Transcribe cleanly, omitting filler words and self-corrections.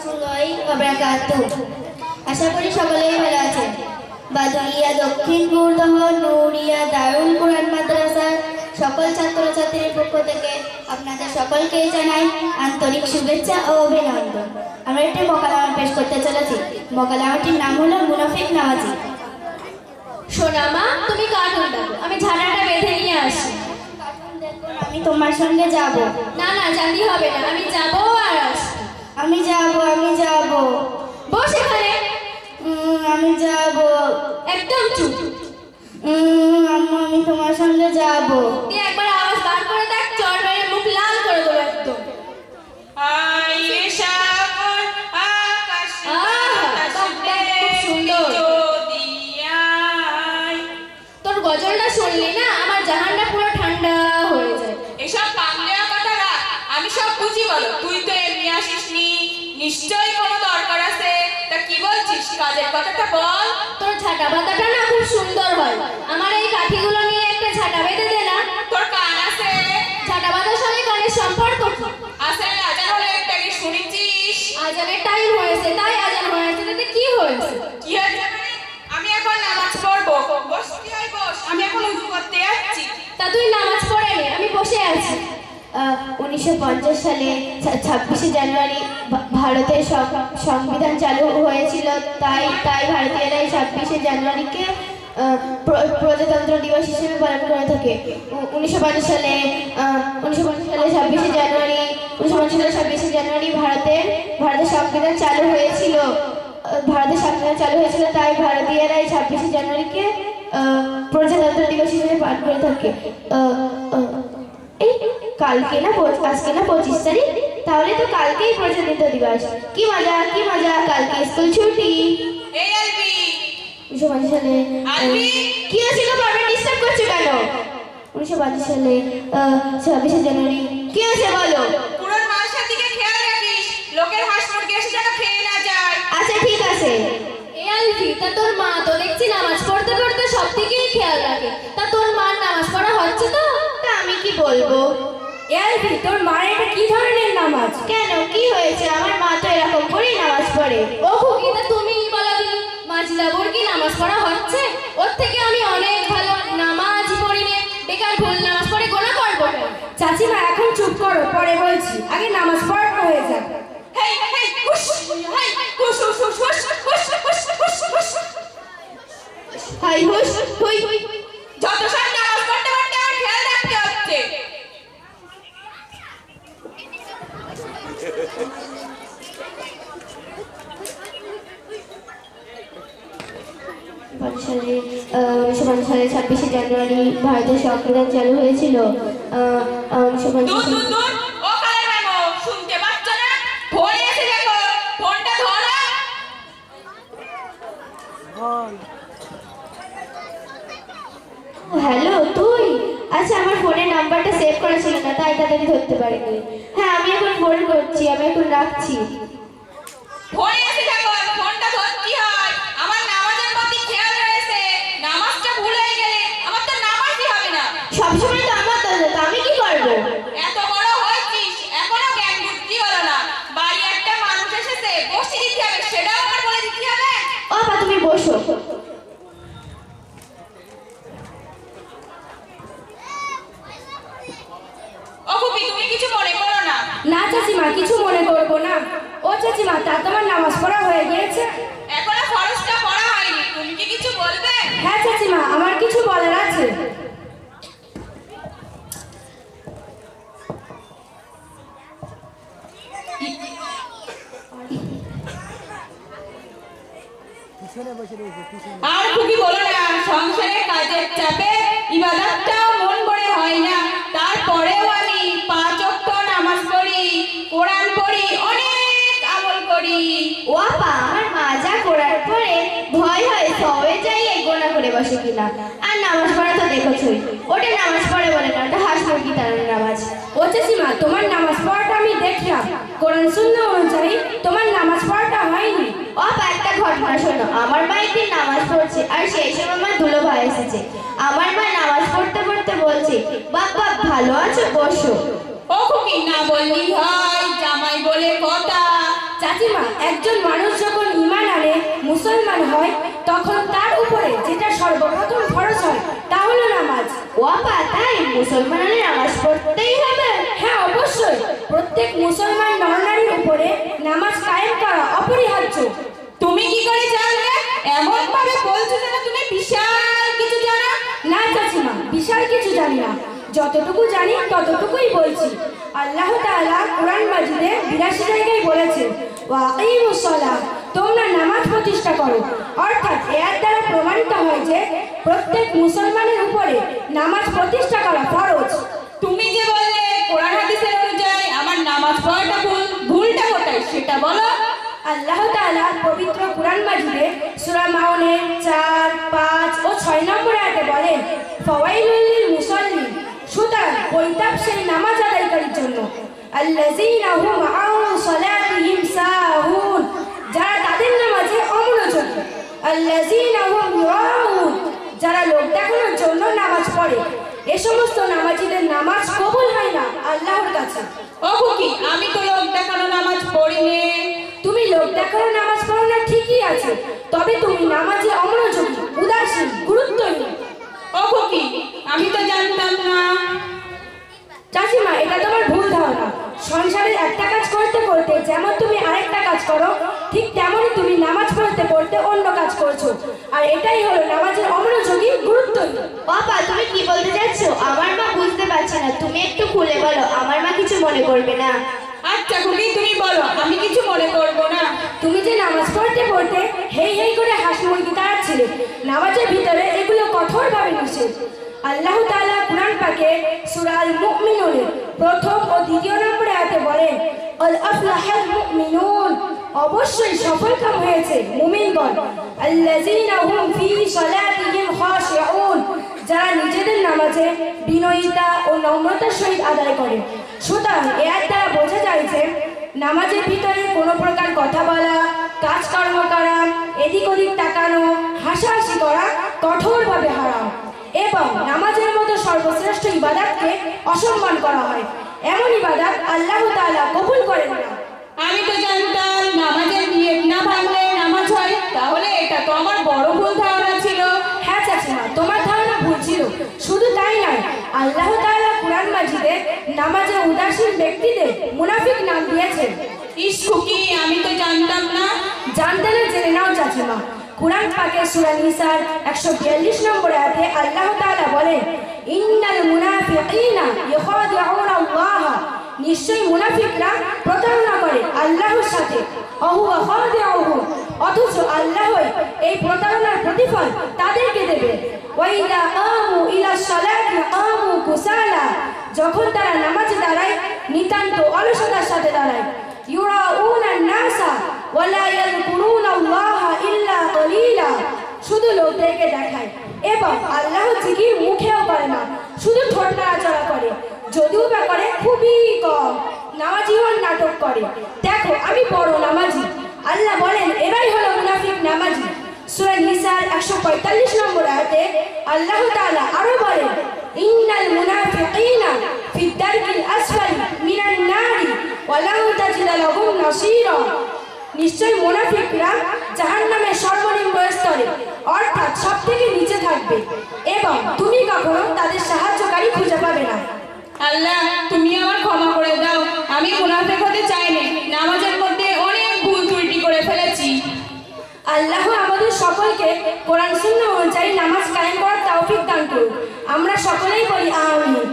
রাহমাতুল্লাহি ওয়া বারাকাতুহু। আশা করি সকলেই ভালো আছেন। বাদুলিয়া দক্ষিণ গুরদহ নুরিয়া দারুল কুরআন মাদ্রাসার সকল ছাত্রছাত্রীর পক্ষ থেকে আপনাদের সকলকে জানাই আন্তরিক শুভেচ্ছা ও অভিনন্দন। আমরা একটি মোকালামা পেশ করতে চলেছি। মোকালামাটির নাম হলো মুনাফিক নামাজি। সোনা মা, তুমি কার্টুন দেখো, আমি ঝাড়াটা বেঁধে নিয়ে আসি। আমি তোমার সঙ্গে যাব। না না, যেতে হবে না, আমি যাব আর আসবো। আমি যাব। বস এখানে। আমি যাব। একদম চুপ। আম্মু, আমি তোমার সঙ্গে যাব। তুই একবার আওয়াজ বার করে দেখ, চড় মেরে মুখ লাল করে দেবো একদম। তোর গজলটা শুনলি না, আমার জাহানটা পুরো ঠান্ডা হয়ে যায়। এসব কান দেওয়া কথা রাখ, আমি সব বুঝি। বলো, তুই তো এমনি আসিসনি, নিশ্চয়ই কোনো দরকার আছে। তা কি বলছিস, কাজের কথাটা বল। তোর ঝাঁটা বাঁধাটা না খুব সুন্দর হয়, আমার এই কাঠিগুলো নিয়ে একটা ঝাঁটা বেঁধে দে না। তোর কান আছে? ঝাঁটা বাঁধার সঙ্গে কানের সম্পর্ক কি? আসলে আজান হলে একটা কি শুনেছিস? আজানের টাইম হয়েছে, তাই আজান হয়েছে। তাতে কি হয়েছে? কি হয়েছে মানে? আমি এখন নামাজ পড়বো। বস, কি হয় বস, আমি এখন উযু করতে যাচ্ছি। তা তুই নামাজ পড়ে নে, আমি বসে আছি। 1950 সালে 26শে জানুয়ারি ভারতের সংবিধান চালু হয়েছিল। তাই ভারতীয়রা 26শে জানুয়ারিকে প্রজাতন্ত্র দিবস হিসেবে পালন করে থাকে। 1950 সালে 26শে জানুয়ারি ভারতের সংবিধান চালু হয়েছিল। তাই ভারতীয়রা 26শে জানুয়ারিকে প্রজাতন্ত্র দিবস হিসেবে পালন করে থাকে। আজকে না 25 তারিখ, তাহলে তো কালকেই প্রজাতন্ত্র দিবস। কি মজা, কালকে স্কুল ছুটি। এই আলবি, 1950 সালে কি হয়েছিল? বারবার ডিস্টার্ব করছো কেন? 1950 সালে 26শে জানুয়ারি কি হয়েছে বলো? পুরো মাসের দিকে খেয়াল রাখিস, লোকের হাঁস মুরগি এসে যেন খেয়ে না যায়। আচ্ছা ঠিক আছে। এই আলফি, তা তোর মা তো দেখছি নামাজ পড়তে পড়তে সব থেকেই খেয়াল রাখে। তা তোর মার নামাজ পড়া হচ্ছে তো? তা আমি কি বলবো? আলফি, তোর মার এটা কি ধরনের নামাজ? কেন, কি হয়েছে? আমার মা তো এরকম করেই নামাজ পড়ে। ও খুকি, তা তুমিই বলো দিনি, মাঝিলাবর কি নামাজ পড়া হচ্ছে? ওর থেকে আমি অনেক ভালো নামাজ পড়ি নে, বেকার ভুল নামাজ পড়ে গোনা করবো কেন? চাচিমা, এখন চুপ করো, পরে বলছি, আগে নামাজ পড়ানো হয়ে যাক। হেই হুশ, হেই হুশ হুশ হুশ হুশ হুশ হুশ হুশ হুশ। হাই হুশ হুই। যত সব নামাজ পড়তে পড়তে আমার খেয়াল রাখতে হচ্ছে। সালে 26শে জানুয়ারি ভারতের সংবিধান চালু হয়েছিল। ও কালের মেমো, শুনতে পাচ্ছ না? ফোন এসে দেখো, ফোনটা ধরো। হ্যালো, তুই? আচ্ছা, আমার ফোনের নাম্বারটা সেভ করা ছিল না, তাই তাড়াতাড়ি ধরতে পারিনি। হ্যাঁ, আমি এখন ফোন করছি, আমি এখন রাখছি। ফোন এসে দেখো, ফোনটা ধরতে হয়। আমার নামাজের প্রতি খেয়াল রয়েছে, নামাজটা ভুলে গেলে আমার তো নামাজই হবে না। সবসময় তো আমার দরজা, তো আমি কি করবো? এত বড় হয়েছিস, এখনো জ্ঞান বুদ্ধি হলো না। বাড়ি একটা মানুষ এসেছে, বসে দিতে হবে, সেটাও আমার বলে দিতে হবে। ও বা, তুমি বসো। ও খুবই, তুমি কিছু মনে করো না। না চাচিমা, কিছু মনে করবো না। ও চাচিমা, তা তোমার নামাজ পড়া হয়ে গিয়েছে? এখনো ফরজটা পড়া হয়নি, তুমি কি কিছু বলবে? হ্যাঁ চাচিমা, আমার কিছু বলার আছে। আর খুবই বলো না, সংসারে কাজের চাপে ইবাদতটাও মন ভরে হয় না। তারপরেও আমি 5 ওয়াক্ত নামাজ পড়ি, কোরআন পড়ি, অনেক আমল করি। ও আপা, আমার মা যা করার পরে ভয় হয় সবে যাই গোনা করে বসে কিনা। আর নামাজ পড়া তো দেখোছই, ওটা নামাজ পড়ে বলে না, ওটা হাঁস মুরগি তাড়ানোর নামাজ। ও চাচিমা, তোমার নামাজ পড়াটা আমি দেখলাম, কোরআন সুন্নাহ অনুযায়ী তোমার নামাজ পড়াটা হয়নি। ও আপা, একটা ঘটনা শোনো। আমার মা একদিন নামাজ পড়ছে, আর সেই সময় আমার দুলো ভাই এসেছে। আমার মা নামাজ পড়তে পড়তে বলছে, বাবা ভালো আছো, বসো। ও খুকি, না বললি হয়, জামাই বলে কথা। চাচিমা, একজন মানুষ যখন ঈমান আনে, মুসলমান হয়, তখন তার উপরে যেটা সর্বপ্রথম ফরজ হয় তা হলো নামাজ। ও আপা, তাই মুসলমান হলে নামাজ পড়তেই হবে? হ্যাঁ, অবশ্যই। প্রত্যেক মুসলমান নরনারীর উপরে নামাজ কায়েম করা অপরিহার্য। তুমি কি করে জানলে? এমন ভাবে বলছো যেন তুমি বিশাল কিছু জানো। না চাচিমা, বিশাল কিছু জানি না, যতটুকু জানি ততটুকুই বলছি। আল্লাহ তাআলা কোরআন মাজিদে 82 জায়গায় বলেছেন, ওয়াকিমুস সালাহ, তোমরা নামাজ প্রতিষ্ঠা করো। অর্থাৎ এর দ্বারা প্রমাণিত হয় যে প্রত্যেক মুসলমানের উপরে নামাজ প্রতিষ্ঠা করা ফরজ। তুমি যে বললে কোরআন হাদিসের অনুযায়ী আমার নামাজ পড়াটা ভুল, ভুলটা কোথায় সেটা বলো। আল্লাহ তাআলা পবিত্র কোরআন মাজিদে সূরা মাউনের 4, 5 ও 6 নম্বর আয়াতে বলেন, ফাওয়াইলুল লিল মুসাল্লিন, সুতরাং পরিতাপ সেই নামাজ আদায়কারীর জন্য, আল্লাযীনা হুম আন সালাতিহিম সাহুন, যারা তাদের নামাজে অমনোযোগী, আল্লাযীনা হুম ইউরাউন, যারা লোক দেখানোর জন্য নামাজ পড়ে। এ সমস্ত নামাজীদের নামাজ কবুল হয় না আল্লাহর কাছে। ও খুকি, আমি তো লোক দেখানো নামাজ পড়িনি। তুমি লোক দেখানো নামাজ পড়ো না ঠিকই আছে, তবে তুমি নামাজে অমনোযোগী, উদাসীন, গুরুত্বহীন। ও খুকি, আমি তো জানতাম না। চাচিমা, এটা তোমার ভুল ধারণা। সংসারের একটা কাজ করতে করতে যেমন তুমি আরেকটা কাজ করো, ঠিক তেমনই তুমি নামাজ পড়তে পড়তে অন্য কাজ করছো, আর এটাই হলো নামাজের অমনোযোগী, গুরুত্বহীন। বাবা, তুমি কি বলতে চাচ্ছ? আমার মা বুঝতে পারছে না, তুমি একটু খুলে বলো, আমার মা কিছু মনে করবে না। আচ্ছা খুকি, তুমি বলো, আমি কিছু মনে করবো না। তুমি যে নামাজ পড়তে পড়তে হেই হেই করে হাসি মুরগি তাড়াচ্ছিলে, নামাজের ভিতরে এগুলো কঠোরভাবে নিষেধ। আল্লাহ তাআলা কুরআন পাকে সূরা আল মুমিনুনের 1ম ও 2য় নম্বর আয়াতে বলেন, আল আফলাহাল মুমিনুন, অবশ্যই সফলকাম হয়েছে মুমিনগণ, আল্লাযীনা হুম ফি সালাতিহিম খাশিউন, যারা নিজেদের নামাজে বিনয়িতা ও নম্রতার সহিত আদায় করে। সুতরাং এর দ্বারা বোঝা যায় যে নামাজের ভিতরে কোনো প্রকার কথা বলা, কাজকর্ম করা, এদিক ওদিক তাকানো, হাসাহাসি করা কঠোরভাবে হারাম, এবং নামাজের মতো সর্বশ্রেষ্ঠ ইবাদতকে অসম্মান করা হয়। এমন ইবাদত আল্লাহ তাআলা কবুল করেন না। আমি তো জানতাম নামাজের নিয়ত না ভাঙলে নামাজ হয়, তাহলে এটা তো আমার বড় ভুল ধারণা ছিল। হ্যাঁ চাচিমা, তোমার ধারণা ভুল ছিল। শুধু তাই নয়, আল্লাহ তাআলা কুরআন মাজিদে নামাজে উদাসীন ব্যক্তিদের মুনাফিক নাম দিয়েছেন। ইস খুকি, আমি তো জানতাম না। জানতে না জেনে নাও চাচিমা। কুরআন পাকে সূরা নিসার 142 নম্বর আয়াতে আল্লাহ তাআলা বলেন, ইন্নাল মুনাফিকিনা ইখাদিউনা আল্লাহ, নিশ্চয়ই মুনাফিকরা প্রতারণা করে আল্লাহর সাথে, অহুয়া খাদিউহু, অথচ আল্লাহ এই প্রতারণার প্রতিফল তাদেরকে দেবে। ওয়াইদা কামু ইলা সালাতি কামু কুসালা, যখন তারা নামাজে দাঁড়ায় নিতান্ত অলসতার সাথে দাঁড়ায়। ইউরাউনা নাসা ওয়ালা ইয়াযকুরুনা আল্লাহ ইল্লা কলিলা, শুধু লোকদেরকে দেখায় এবং আল্লাহ জিকির মুখেও করে না, শুধু ঠোঁট নাড়াচাড়া করে, যদিও বা করে খুবই কম। নামাজিও নাটক করে, দেখো আমি বড় নামাজি। আল্লাহ বলেন এরাই হলো মুনাফিক নামাজি। সূরা নিসার 145 নম্বর আয়াতে আল্লাহ তাআলা আরো বলেন, ইন্নাল মুনাফিকিনা ফি দারকিল আসফালি মিনান নারি ওয়া লা তাজিদ লাহুম নাসীরা, নিশ্চয় মুনাফিকরা জাহান্নামের সর্বনিম্ন স্তরে, অর্থাৎ সবথেকে নিচে থাকবে, এবং তুমি কখনো তাদের সাহায্যকারী খুঁজে পাবে না। আল্লাহ, তুমি আমার ক্ষমা করে দাও, আমি মুনাফিক হতে চাইনি, নামাজের মধ্যে অনেক ভুল ত্রুটি করে ফেলেছি। আল্লাহ আমাদের সকলকে কোরআন সুন্নাহ অনুযায়ী নামাজ কায়েম করার তৌফিক দান করুন। আমরা সকলেই বলি আমিন।